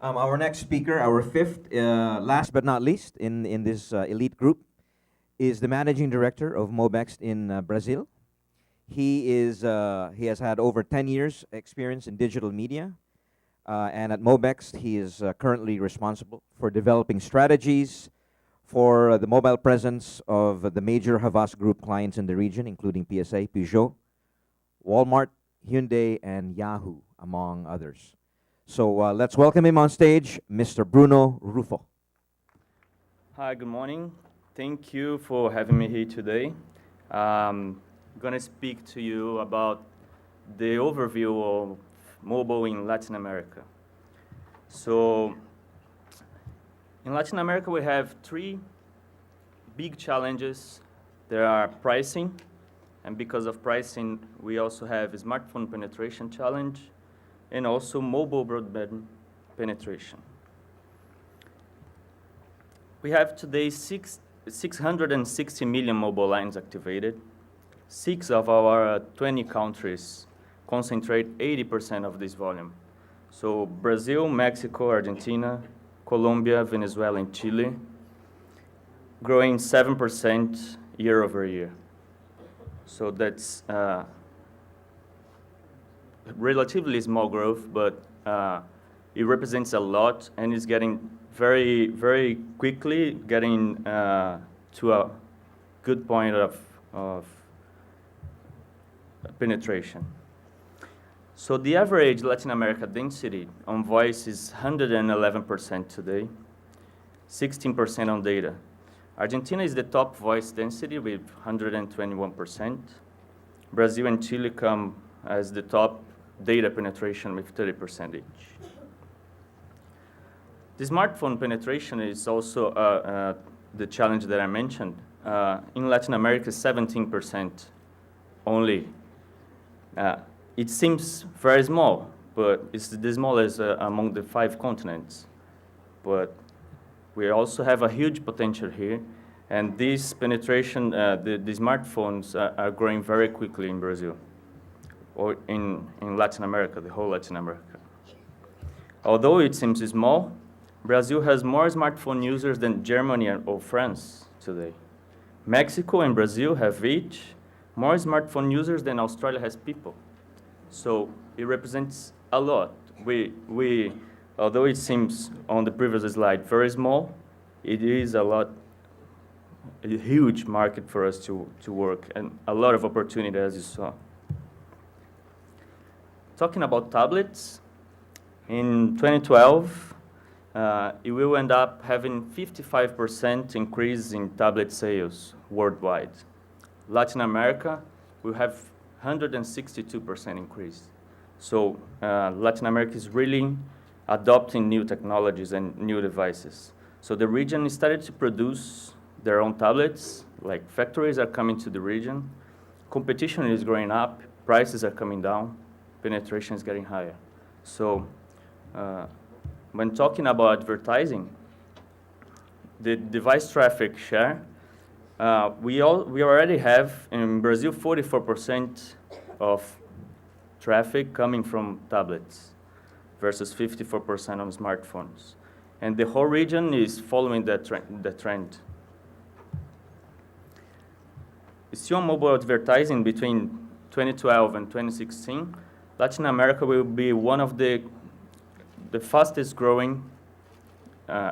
Our next speaker, our fifth, last but not least in this elite group, is the managing director of Mobext in Brazil. He has had over 10 years experience in digital media, and at Mobext he is currently responsible for developing strategies for the mobile presence of the major Havas Group clients in the region, including PSA, Peugeot, Walmart, Hyundai, and Yahoo, among others. So let's welcome him on stage, Mr. Bruno Ruffo. Hi, good morning. Thank you for having me here today. I'm going to speak to you about the overview of mobile in Latin America. So, in Latin America, we have three big challenges. There are pricing, and because of pricing, we also have a smartphone penetration challenge, and also mobile broadband penetration. We have today 660 million mobile lines activated. 6 of our 20 countries concentrate 80% of this volume. So Brazil, Mexico, Argentina, Colombia, Venezuela, and Chile, growing 7% year over year. So that's relatively small growth, but it represents a lot, and it's getting very, very quickly getting to a good point of penetration. So the average Latin America density on voice is 111% today, 16% on data. Argentina is the top voice density with 121%. Brazil and Chile come as the top data penetration with 30% each. The smartphone penetration is also the challenge that I mentioned. In Latin America, 17% only. It seems very small, but it's the smallest among the 5 continents. But we also have a huge potential here, and this penetration, the smartphones are growing very quickly in Brazil, or in Latin America, the whole Latin America. Although it seems small, Brazil has more smartphone users than Germany or France today. Mexico and Brazil have each more smartphone users than Australia has people. So it represents a lot. Although it seems on the previous slide very small, it is a huge market for us to work, and a lot of opportunity, as you saw. Talking about tablets, in 2012, it will end up having 55% increase in tablet sales worldwide. Latin America will have 162% increase. So Latin America is really adopting new technologies and new devices. So the region started to produce their own tablets, like factories are coming to the region. Competition is growing up, prices are coming down, penetration is getting higher. So when talking about advertising, the device traffic share, we already have in Brazil 44% of traffic coming from tablets versus 54% on smartphones. And the whole region is following the trend. Still on mobile advertising between 2012 and 2016, Latin America will be one of the fastest growing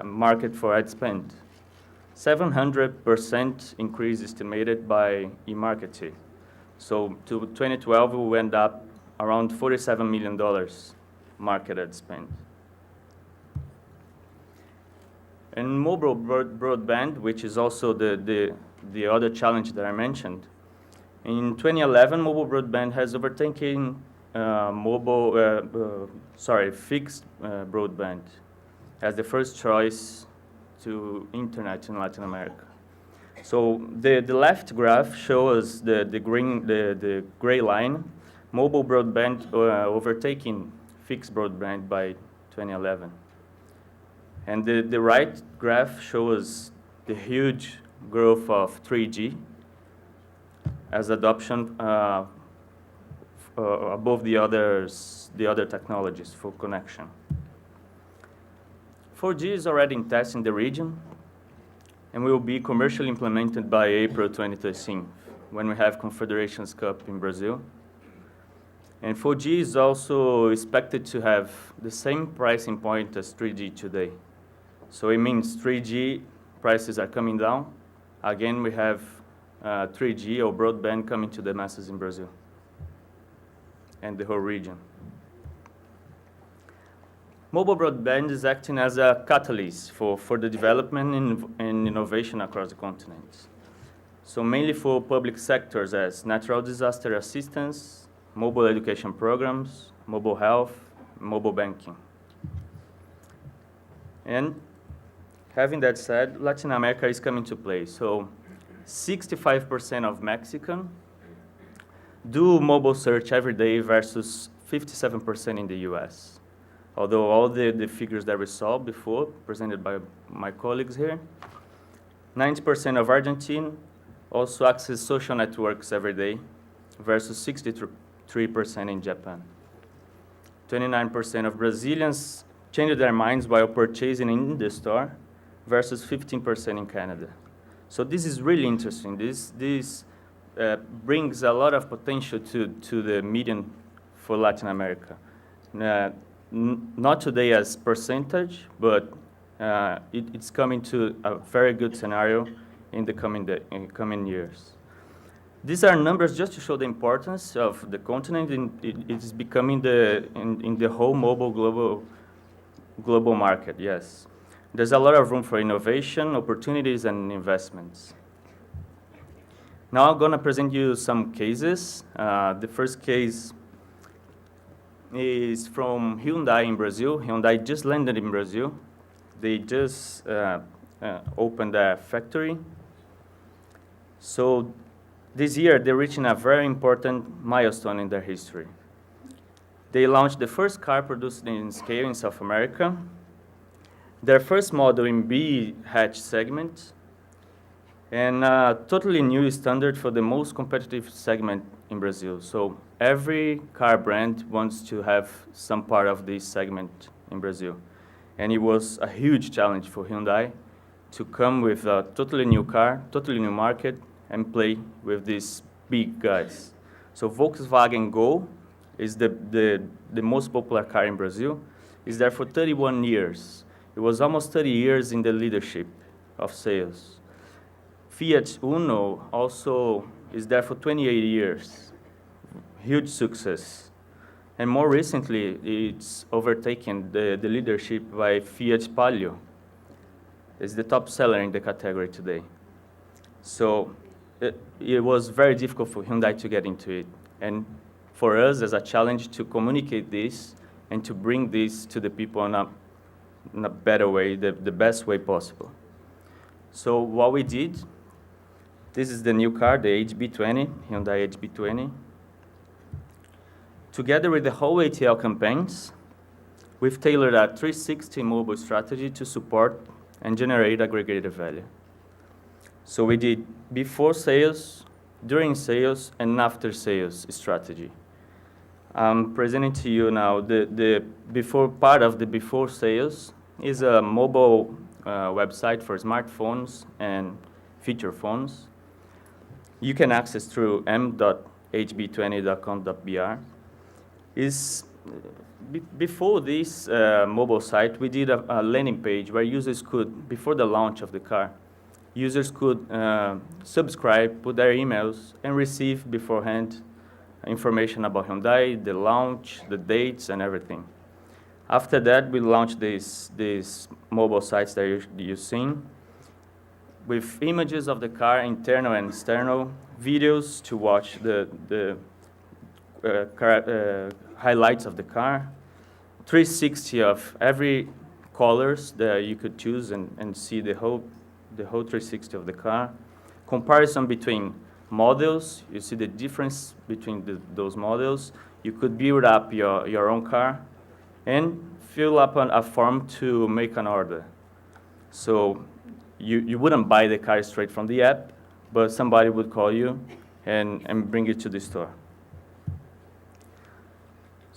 market for ad spend. 700% increase estimated by eMarketer. So to 2012, we will end up around $47 million market ad spend. And mobile broadband, which is also the other challenge that I mentioned. In 2011, mobile broadband has overtaken fixed broadband as the first choice to internet in Latin America. So the left graph shows the gray line, mobile broadband overtaking fixed broadband by 2011. And the right graph shows the huge growth of 3G as adoption above the other technologies for connection. 4G is already in test in the region and will be commercially implemented by April 2013 when we have Confederations Cup in Brazil. And 4G is also expected to have the same pricing point as 3G today. So it means 3G prices are coming down. Again, we have 3G or broadband coming to the masses in Brazil and the whole region. Mobile broadband is acting as a catalyst for the development and innovation across the continent. So mainly for public sectors as natural disaster assistance, mobile education programs, mobile health, mobile banking. And having that said, Latin America is coming to play. So 65% of Mexicans do mobile search every day versus 57% in the US. Although all the figures that we saw before, presented by my colleagues here, 90% of Argentine also access social networks every day versus 63% in Japan. 29% of Brazilians changed their minds while purchasing in the store versus 15% in Canada. So this is really interesting. This brings a lot of potential to the median for Latin America. Not today as percentage, but it's coming to a very good scenario in the coming years. These are numbers just to show the importance of the continent. It is becoming in the whole mobile global market, yes. There's a lot of room for innovation, opportunities, and investments. Now I'm going to present you some cases. The first case is from Hyundai in Brazil. Hyundai just landed in Brazil. They just opened a factory. So this year, they're reaching a very important milestone in their history. They launched the first car produced in scale in South America, their first model in B hatch segment, and a totally new standard for the most competitive segment in Brazil. So every car brand wants to have some part of this segment in Brazil. And it was a huge challenge for Hyundai to come with a totally new car, totally new market, and play with these big guys. So Volkswagen Gol is the most popular car in Brazil. It's there for 31 years. It was almost 30 years in the leadership of sales. Fiat Uno also is there for 28 years. Huge success. And more recently, it's overtaken the leadership by Fiat Palio. It's the top seller in the category today. So it was very difficult for Hyundai to get into it. And for us, as a challenge to communicate this and to bring this to the people in a better way, the best way possible. So what we did, this is the new car, the HB20, Hyundai HB20. Together with the whole ATL campaigns, we've tailored a 360 mobile strategy to support and generate aggregated value. So we did before sales, during sales, and after sales strategy. I'm presenting to you now the before part of the before sales is a mobile website for smartphones and feature phones. You can access through m.hb20.com.br. Before this mobile site, we did a landing page where users could, before the launch of the car, users could subscribe, put their emails, and receive beforehand information about Hyundai, the launch, the dates, and everything. After that, we launched these mobile sites that you've seen with images of the car, internal and external, videos to watch the highlights of the car, 360 of every colors that you could choose and see the whole 360 of the car. Comparison between models, you see the difference between those models. You could build up your own car and fill up a form to make an order. So you wouldn't buy the car straight from the app, but somebody would call you and bring it to the store.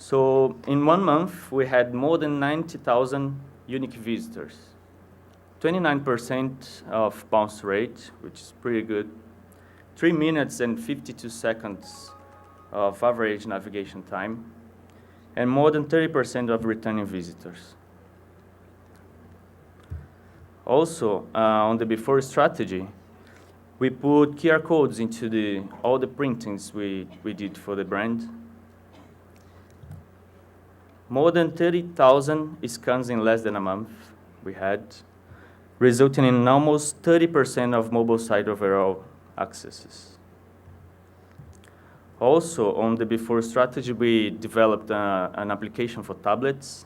So in 1 month, we had more than 90,000 unique visitors. 29% of bounce rate, which is pretty good. 3 minutes and 52 seconds of average navigation time, and more than 30% of returning visitors. Also, on the before strategy, we put QR codes into all the printings we did for the brand. More than 30,000 scans in less than a month we had, resulting in almost 30% of mobile site overall accesses. Also, on the before strategy, we developed an application for tablets,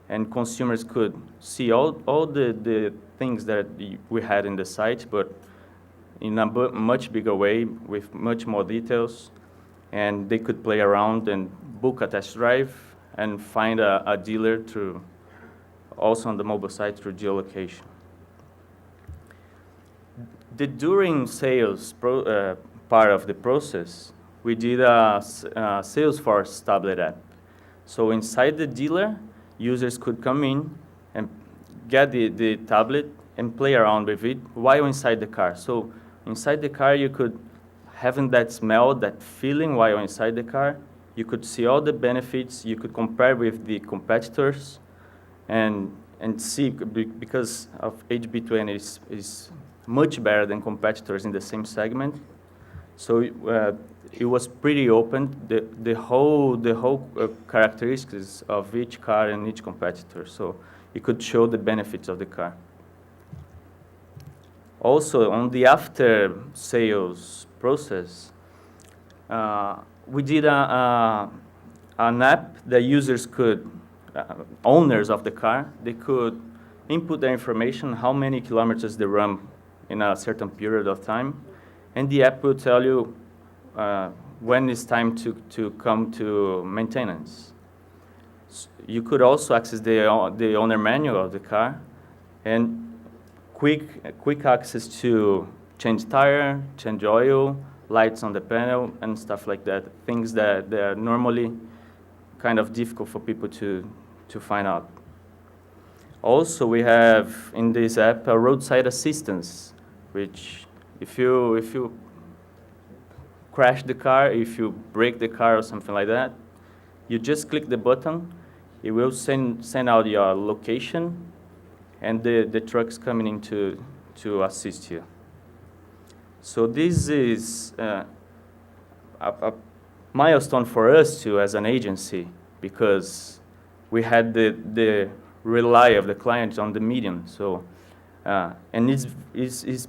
and consumers could see all the things that we had in the site, but in a much bigger way with much more details, and they could play around and book a test drive and find a dealer through, also on the mobile site through geolocation. The during sales part of the process, we did a Salesforce tablet app. So inside the dealer, users could come in and get the tablet and play around with it while inside the car. So inside the car, you could, having that smell, that feeling while inside the car, you could see all the benefits, you could compare with the competitors, and see, because of HB20 is much better than competitors in the same segment. So it was pretty open, the whole characteristics of each car and each competitor. So it could show the benefits of the car. Also, on the after sales process, we did an app that users could, owners of the car, they could input their information, how many kilometers they run in a certain period of time, and the app will tell you when it's time to come to maintenance. You could also access the owner manual of the car, and quick access to change tire, change oil, lights on the panel, and stuff like that. Things that are normally kind of difficult for people to find out. Also, we have in this app a roadside assistance, which if you crash the car, if you break the car or something like that, you just click the button, it will send out your location, and the truck's coming in to assist you. So this is a milestone for us too as an agency, because we had the rely of the client on the medium. So and it's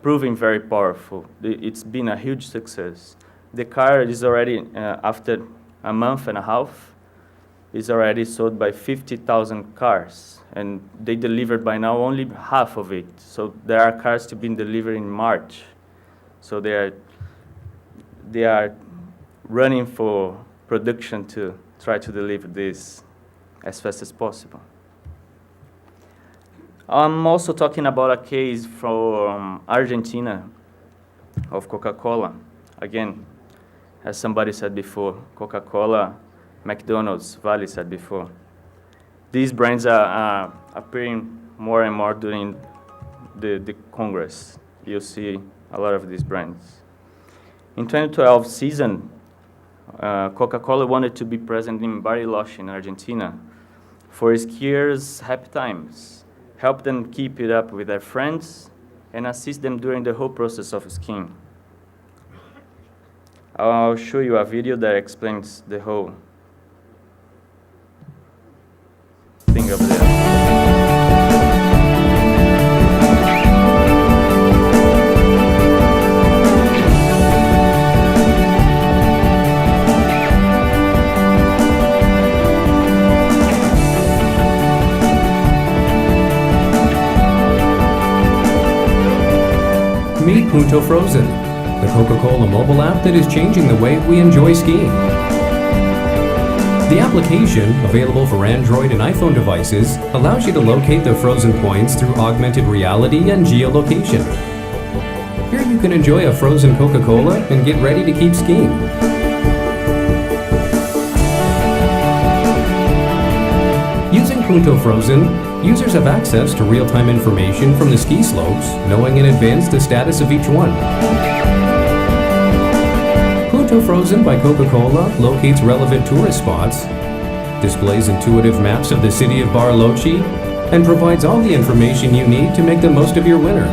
proving very powerful. It's been a huge success. The car is already after a month and a half, is already sold by 50,000 cars, and they delivered by now only half of it. So there are cars to be delivered in March. So they are running for production to try to deliver this as fast as possible. I'm also talking about a case from Argentina of Coca-Cola. Again, as somebody said before, Coca-Cola, McDonald's, Vale said before. These brands are appearing more and more during the Congress. You'll see a lot of these brands. In 2012 season, Coca-Cola wanted to be present in Bariloche in Argentina for skiers' happy times, help them keep it up with their friends, and assist them during the whole process of skiing. I'll show you a video that explains the whole thing over there. Meet Punto Frozen, the Coca-Cola mobile app that is changing the way we enjoy skiing. The application, available for Android and iPhone devices, allows you to locate the frozen points through augmented reality and geolocation. Here you can enjoy a frozen Coca-Cola and get ready to keep skiing. Using Punto Frozen, users have access to real-time information from the ski slopes, knowing in advance the status of each one. Punto Frozen by Coca-Cola locates relevant tourist spots, displays intuitive maps of the city of Bariloche, and provides all the information you need to make the most of your winter.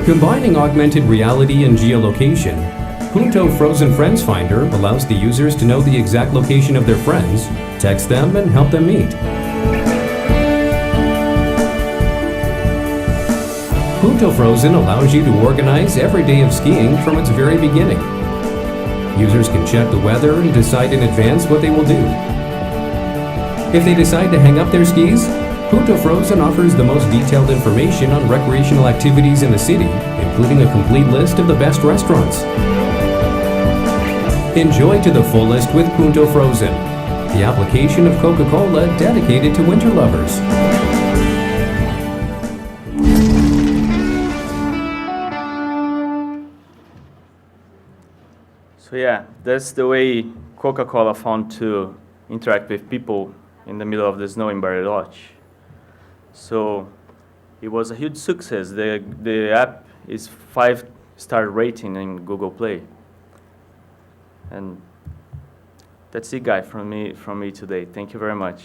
Combining augmented reality and geolocation, Punto Frozen Friends Finder allows the users to know the exact location of their friends, text them, and help them meet. Punto Frozen allows you to organize every day of skiing from its very beginning. Users can check the weather and decide in advance what they will do. If they decide to hang up their skis, Punto Frozen offers the most detailed information on recreational activities in the city, including a complete list of the best restaurants. Enjoy to the fullest with Punto Frozen, the application of Coca-Cola dedicated to winter lovers. So yeah, that's the way Coca-Cola found to interact with people in the middle of the snow in Bariloche. So it was a huge success. The app is 5-star rating in Google Play. And that's it, guys, from me today. Thank you very much.